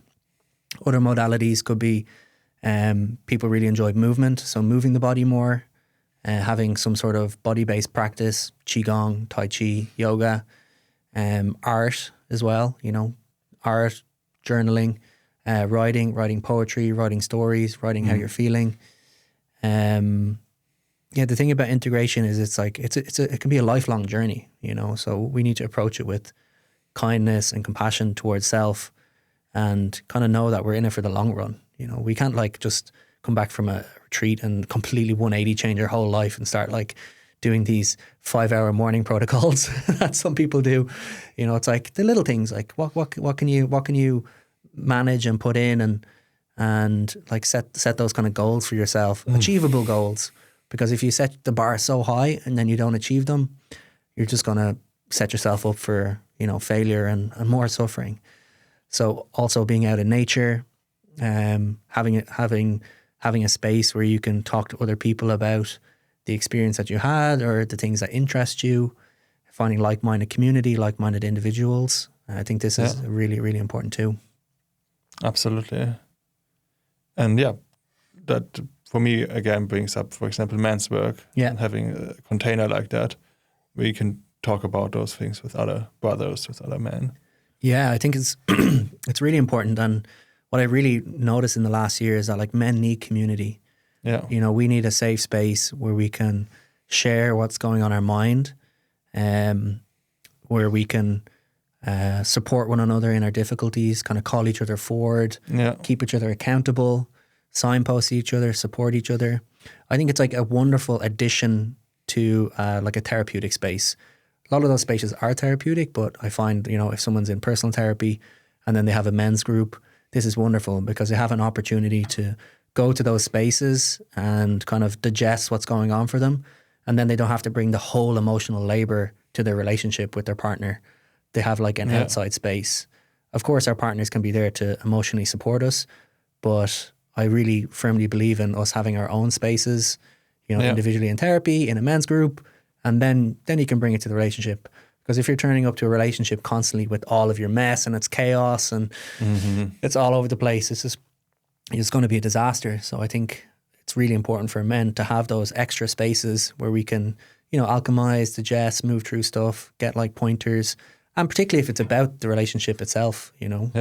Other modalities could be people really enjoy movement, so moving the body more, having some sort of body-based practice, qigong, tai chi, yoga, art as well. Art, journaling, writing poetry, writing stories, writing how you're feeling. The thing about integration is it can be a lifelong journey, so we need to approach it with kindness and compassion towards self and kind of know that we're in it for the long run. We can't just come back from a retreat and completely 180 change our whole life and start doing these 5-hour morning protocols that some people do. It's the little things, what can you manage and put in and set those kind of goals for yourself, achievable goals. Because if you set the bar so high and then you don't achieve them, you're just going to set yourself up for, failure and more suffering. So also being out in nature, having a space where you can talk to other people about the experience that you had or the things that interest you, finding like-minded community, like-minded individuals. I think this is really, really important too. Absolutely. And that for me, again, brings up, for example, men's work. And having a container like that where you can talk about those things with other brothers, with other men. Yeah, I think it's it's really important. And what I really noticed in the last year is that men need community. Yeah. We need a safe space where we can share what's going on in our mind, where we can support one another in our difficulties, kind of call each other forward, keep each other accountable, signpost each other, support each other. I think it's a wonderful addition to a therapeutic space. A lot of those spaces are therapeutic, but I find, if someone's in personal therapy and then they have a men's group, this is wonderful because they have an opportunity to go to those spaces and kind of digest what's going on for them. And then they don't have to bring the whole emotional labor to their relationship with their partner. They have an outside space. Of course, our partners can be there to emotionally support us, but I really firmly believe in us having our own spaces, individually in therapy, in a men's group, and then you can bring it to the relationship. Because if you're turning up to a relationship constantly with all of your mess and it's chaos and it's all over the place, it's going to be a disaster. So I think it's really important for men to have those extra spaces where we can, alchemize, digest, move through stuff, get pointers. And particularly if it's about the relationship itself, we don't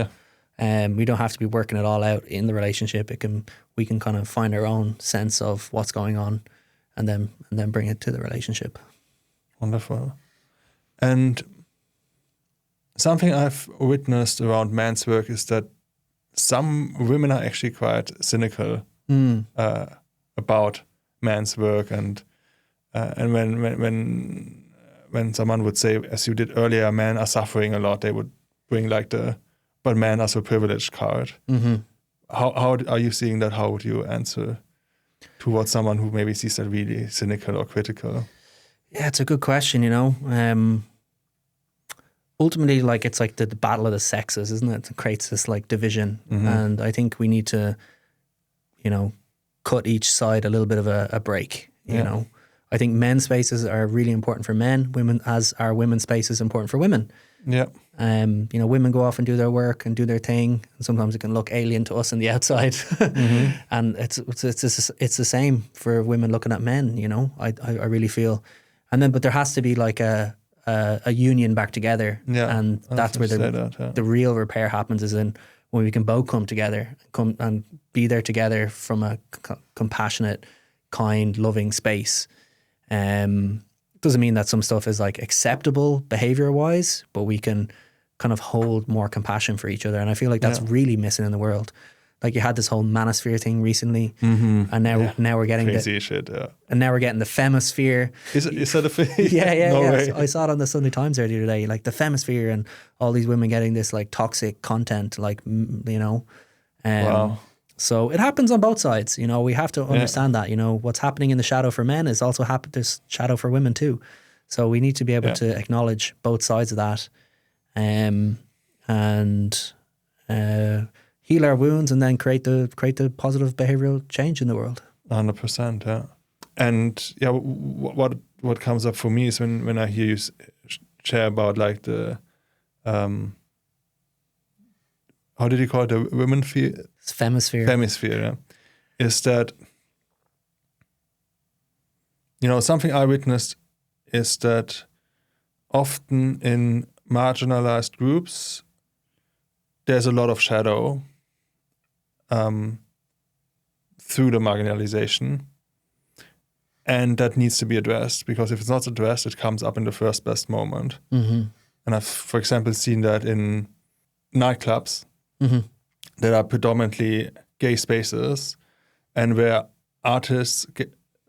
have to be working it all out in the relationship. We can kind of find our own sense of what's going on and then bring it to the relationship. Wonderful. And something I've witnessed around men's work is that some women are actually quite cynical about men's work, and when someone would say, as you did earlier, men are suffering a lot, they would bring but men are so privileged card. How are you seeing that? How would you answer towards someone who maybe sees that really cynical or critical? Yeah, it's a good question, ultimately, like, it's like the battle of the sexes, isn't it? It creates this like division. And I think we need to, cut each side a little bit of a break, you know. I think men's spaces are really important for men, women, as are women's spaces important for women. Yeah. Women go off and do their work and do their thing, and sometimes it can look alien to us on the outside. And it's the same for women looking at men. I really feel, but there has to be like a union back together, and that's where the real repair happens. Is in when we can both come together, come and be there together from a compassionate, kind, loving space. Doesn't mean that some stuff is like acceptable behavior wise, but we can kind of hold more compassion for each other. And I feel like that's really missing in the world. Like you had this whole manosphere thing recently, and now we're getting crazy shit. Yeah. And now we're getting the femosphere. Is that a thing? Yeah. No way. I saw it on the Sunday Times there the other day, like the femosphere and all these women getting this like toxic content, like Wow. So it happens on both sides. We have to understand that. What's happening in the shadow for men is also this shadow for women too. So we need to be able to acknowledge both sides of that, and heal our wounds, and then create the positive behavioral change in the world. 100%, yeah. And what comes up for me is when I hear you share about like the how did you call it, the women field? Femisphere. Femisphere, yeah. Is that, something I witnessed is that often in marginalized groups, there's a lot of shadow through the marginalization, and that needs to be addressed, because if it's not addressed, it comes up in the first best moment. And I've, for example, seen that in nightclubs that are predominantly gay spaces, and where artists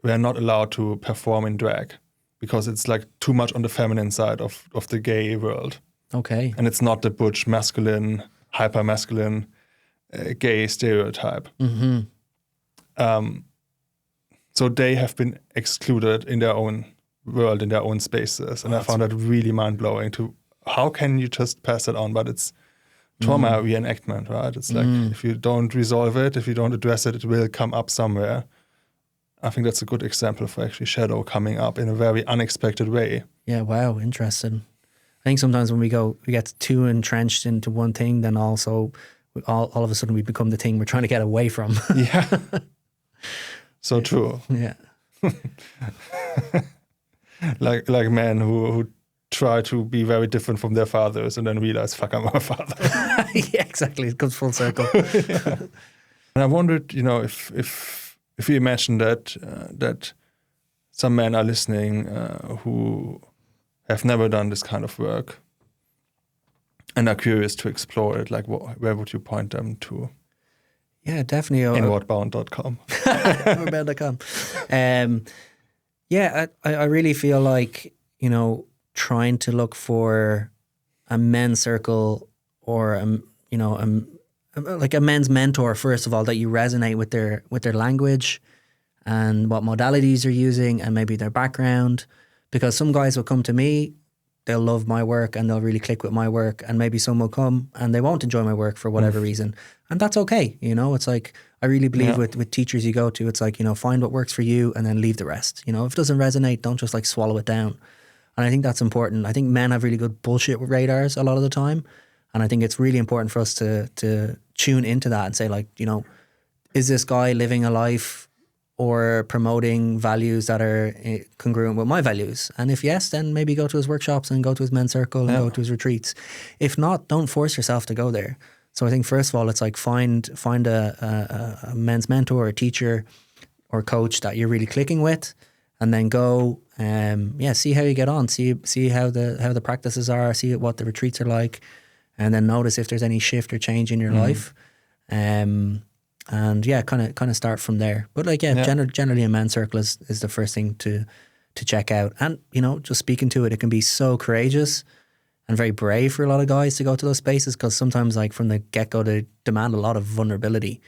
were not allowed to perform in drag because it's like too much on the feminine side of the gay world. Okay. And it's not the butch, masculine, hyper masculine gay stereotype. So they have been excluded in their own world, in their own spaces. And I found that really mind-blowing. How can you just pass it on? But it's trauma reenactment, right? It's like if you don't resolve it, if you don't address it, it will come up somewhere. I think that's a good example for actually shadow coming up in a very unexpected way. Yeah, wow, interesting. I think sometimes when we get too entrenched into one thing, then also all of a sudden we become the thing we're trying to get away from. Yeah. So true. Yeah. like men who try to be very different from their fathers and then realize, fuck, I'm my father. Yeah, exactly. It comes full circle. Yeah. And I wondered, if you imagine that some men are listening who have never done this kind of work and are curious to explore it, like where would you point them to? Yeah, definitely. Inwardbound.com. Inwardbound.com. I really feel like, trying to look for a men's circle or, like a men's mentor, first of all, that you resonate with their language and what modalities they're using and maybe their background. Because some guys will come to me, they'll love my work and they'll really click with my work, and maybe some will come and they won't enjoy my work for whatever reason. And that's okay. It's like, I really believe with teachers you go to, it's like, find what works for you and then leave the rest. If it doesn't resonate, don't just like swallow it down. And I think that's important. I think men have really good bullshit radars a lot of the time. And I think it's really important for us to tune into that and say, like, is this guy living a life or promoting values that are congruent with my values? And if yes, then maybe go to his workshops and go to his men's circle and go to his retreats. If not, don't force yourself to go there. So I think first of all, it's like find a men's mentor or teacher or coach that you're really clicking with, and then go, see how you get on, see how the practices are, see what the retreats are like, and then notice if there's any shift or change in your life. And kind of start from there. But generally a men's circle is the first thing to check out. And, just speaking to it, it can be so courageous and very brave for a lot of guys to go to those spaces, because sometimes like from the get-go they demand a lot of vulnerability.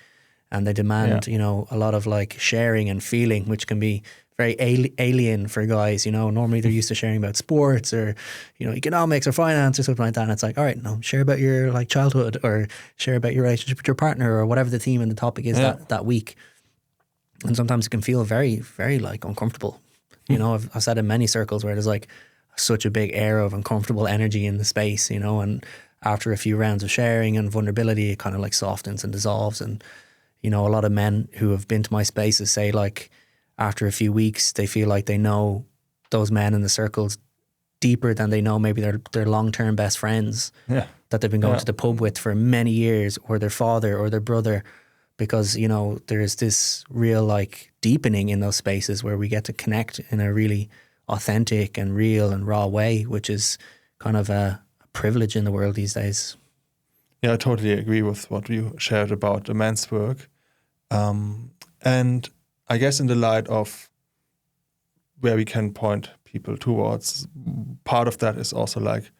and they demand, you know, a lot of like sharing and feeling, which can be very alien for guys. You know, normally they're used to sharing about sports or, you know, economics or finance or something like that. And it's like, all right, no, share about your like childhood or share about your relationship with your partner or whatever the theme and the topic is that week. And sometimes it can feel very, very like uncomfortable. You know, I've said in many circles where there's like such a big air of uncomfortable energy in the space, you know, and after a few rounds of sharing and vulnerability, it kind of like softens and dissolves. And, you know, a lot of men who have been to my spaces say like after a few weeks, they feel like they know those men in the circles deeper than they know maybe their long-term best friends that they've been going to the pub with for many years, or their father or their brother, because, you know, there's this real like deepening in those spaces where we get to connect in a really authentic and real and raw way, which is kind of a privilege in the world these days. Yeah, I totally agree with what you shared about the men's work. And I guess in the light of where we can point people towards, part of that is also like,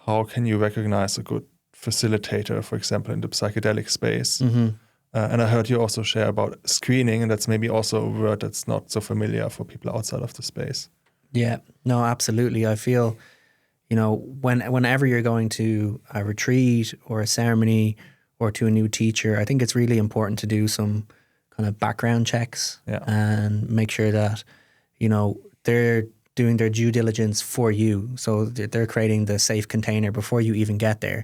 how can you recognize a good facilitator, for example, in the psychedelic space? And I heard you also share about screening, and that's maybe also a word that's not so familiar for people outside of the space. Yeah, no, absolutely. I feel, you know, whenever you're going to a retreat or a ceremony or to a new teacher, I think it's really important to do some kind of background checks and make sure that, you know, they're doing their due diligence for you. So they're creating the safe container before you even get there.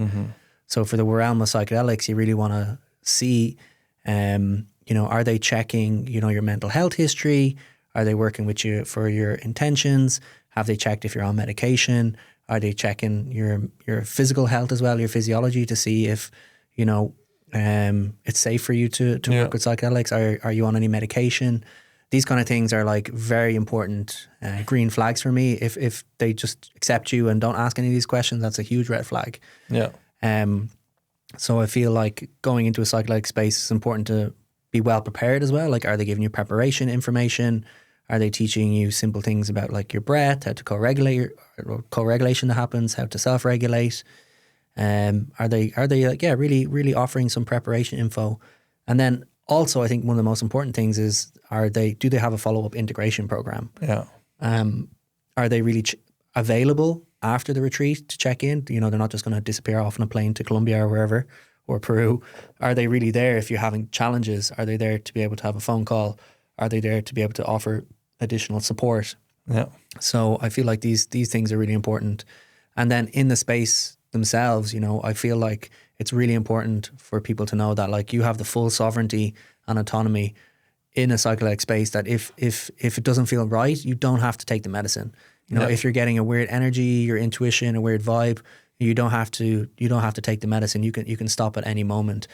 So for the realm of psychedelics, you really want to see, you know, are they checking, you know, your mental health history? Are they working with you for your intentions? Have they checked if you're on medication? Are they checking your physical health as well, your physiology, to see if, you know, it's safe for you to work with psychedelics? Are you on any medication? These kind of things are like very important green flags for me. If they just accept you and don't ask any of these questions, that's a huge red flag. So I feel like going into a psychedelic space is important to be well prepared as well. Like, are they giving you preparation information? Are they teaching you simple things about like your breath, how to co-regulate, or co-regulation that happens, how to self-regulate? Are they like, really offering some preparation info? And then also, I think one of the most important things is, do they have a follow-up integration program? Are they really available after the retreat to check in? You know, they're not just going to disappear off on a plane to Colombia or wherever, or Peru. Are they really there if you're having challenges? Are they there to be able to have a phone call? Are they there to be able to offer additional support? So I feel like these things are really important. And then in the space themselves, you know, I feel like it's really important for people to know that like you have the full sovereignty and autonomy in a psychedelic space, that if it doesn't feel right, you don't have to take the medicine. You know, if you're getting a weird energy, your intuition, a weird vibe, you don't have to take the medicine. You can stop at any moment.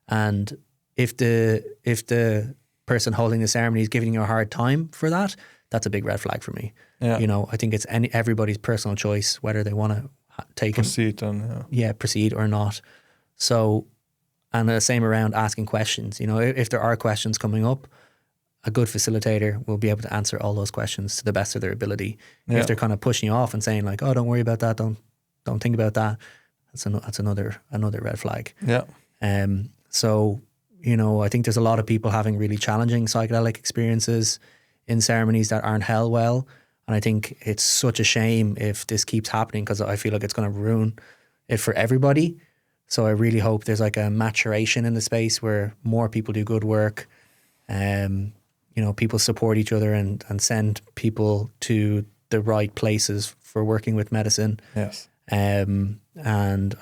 And if the person holding the ceremony is giving you a hard time for that, that's a big red flag for me. You know, I think it's everybody's personal choice whether they want to proceed or not. So, and the same around asking questions. You know, if there are questions coming up, a good facilitator will be able to answer all those questions to the best of their ability. If they're kind of pushing you off and saying like, "Oh, don't worry about that. Don't think about that," that's another red flag. So, you know, I think there's a lot of people having really challenging psychedelic experiences in ceremonies that aren't held well. And I think it's such a shame if this keeps happening, because I feel like it's going to ruin it for everybody. So I really hope there's like a maturation in the space where more people do good work. You know, people support each other and send people to the right places for working with medicine. And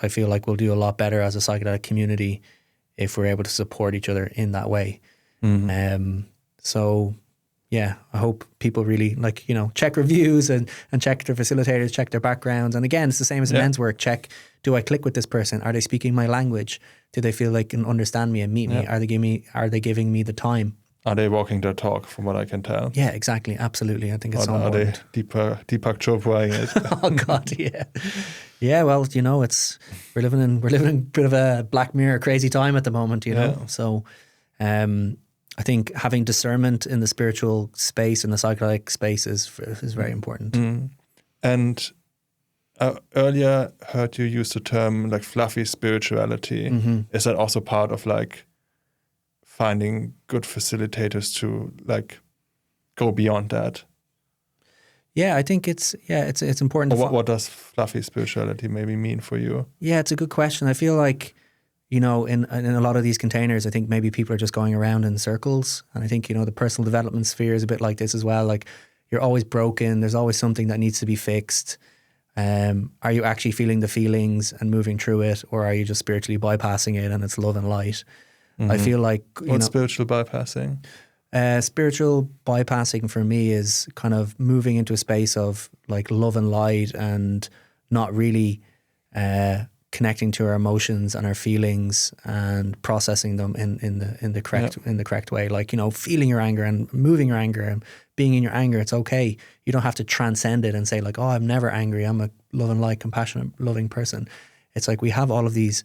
I feel like we'll do a lot better as a psychedelic community if we're able to support each other in that way. So yeah, I hope people really like, you know, check reviews and check their facilitators, check their backgrounds. And again, it's the same as men's work. Check, do I click with this person? Are they speaking my language? Do they feel like they can understand me and meet me? Are they giving me the time? Are they walking their talk, from what I can tell? Yeah, exactly. Absolutely. I think it's so important. Are they Deepak Chopraing it? Oh God, yeah. Yeah, well, you know, we're living in a bit of a Black Mirror crazy time at the moment, you know. So I think having discernment in the spiritual space and the psychedelic space is very important. And earlier heard you use the term like fluffy spirituality. Is that also part of like finding good facilitators to like go beyond that? Yeah, I think it's important. What does fluffy spirituality maybe mean for you? Yeah, it's a good question. I feel like, in a lot of these containers, I think maybe people are just going around in circles. And I think, the personal development sphere is a bit like this as well. Like, you're always broken. There's always something that needs to be fixed. Are you actually feeling the feelings and moving through it, or are you just spiritually bypassing it and it's love and light? Mm-hmm. I feel like what's spiritual bypassing? Spiritual bypassing for me is kind of moving into a space of like love and light and not really connecting to our emotions and our feelings and processing them in the correct way. Like, feeling your anger and moving your anger and being in your anger. It's okay. You don't have to transcend it and say like, oh, I'm never angry. I'm a love and light, compassionate, loving person. It's like we have all of these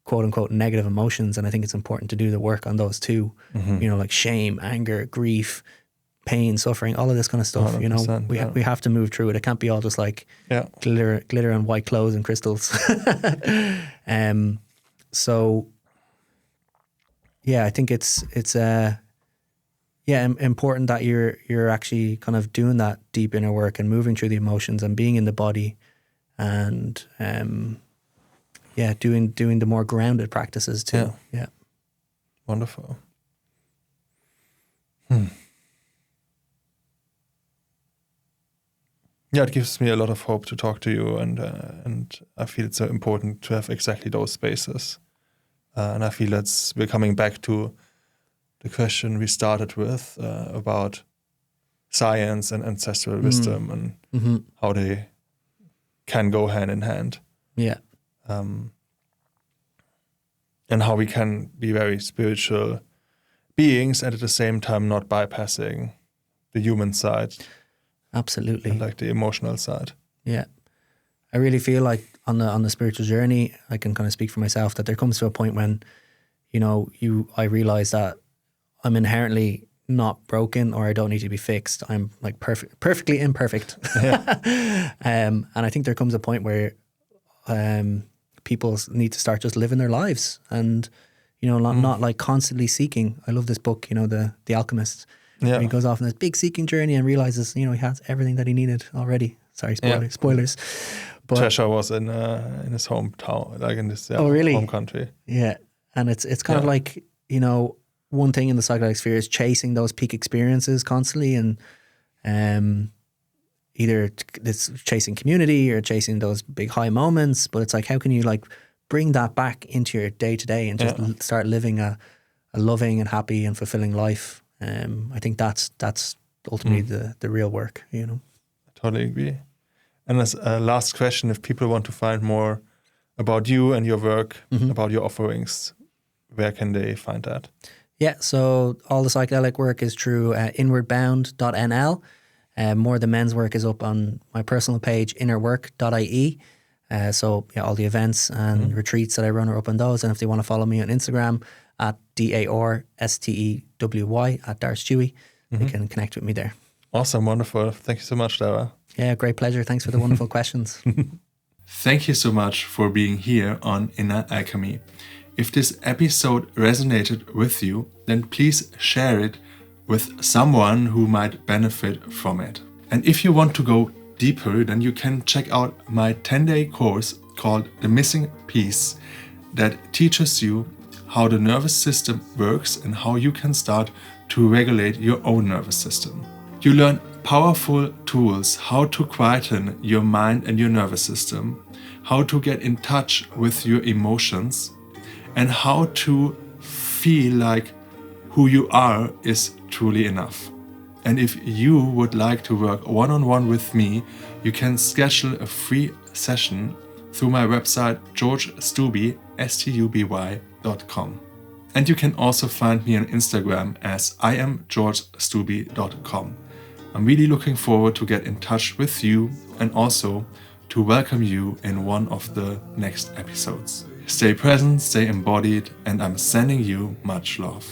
quote unquote negative emotions, and I think it's important to do the work on those too. Mm-hmm. Like shame, anger, grief, pain, suffering, all of this kind of stuff. We have to move through it. It can't be all just like glitter and white clothes and crystals. So yeah, I think it's important that you're actually kind of doing that deep inner work and moving through the emotions and being in the body and doing the more grounded practices too. Yeah. Wonderful. Yeah, it gives me a lot of hope to talk to you, and I feel it's so important to have exactly those spaces. And I feel we're coming back to the question we started with about science and ancestral wisdom and how they can go hand in hand. Yeah. And how we can be very spiritual beings and at the same time not bypassing the human side. Absolutely. And like the emotional side. Yeah. I really feel like on the spiritual journey, I can kind of speak for myself, that there comes to a point when, I realize that I'm inherently not broken or I don't need to be fixed. I'm like perfectly imperfect. Yeah. And I think there comes a point where people need to start just living their lives and, not like constantly seeking. I love this book, The Alchemist. Yeah. He goes off on this big seeking journey and realizes, he has everything that he needed already. Sorry, spoilers. But Treasure was in his hometown, like in his really? home country. Yeah. And it's kind of like, one thing in the psychedelic sphere is chasing those peak experiences constantly, and either it's chasing community or chasing those big high moments. But it's like, how can you like bring that back into your day to day and just start living a loving and happy and fulfilling life? I think that's ultimately the real work, I totally agree. And as a last question, if people want to find more about you and your work, about your offerings, where can they find that? Yeah, so all the psychedelic work is through inwardbound.nl. More of the men's work is up on my personal page, innerwork.ie. So all the events and retreats that I run are up on those. And if they want to follow me on Instagram at DARSTEWY at Darragh Stewart, they can connect with me there. Awesome, wonderful. Thank you so much, Darragh. Yeah, great pleasure. Thanks for the wonderful questions. Thank you so much for being here on Inner Alchemy. If this episode resonated with you, then please share it with someone who might benefit from it. And if you want to go deeper, then you can check out my 10-day course called The Missing Piece that teaches you how the nervous system works and how you can start to regulate your own nervous system. You learn powerful tools how to quieten your mind and your nervous system, how to get in touch with your emotions, and how to feel like who you are is truly enough. And if you would like to work one-on-one with me, you can schedule a free session through my website georgestuby.com. And you can also find me on Instagram as iamgeorgestuby.com. I'm really looking forward to get in touch with you and also to welcome you in one of the next episodes. Stay present, stay embodied, and I'm sending you much love.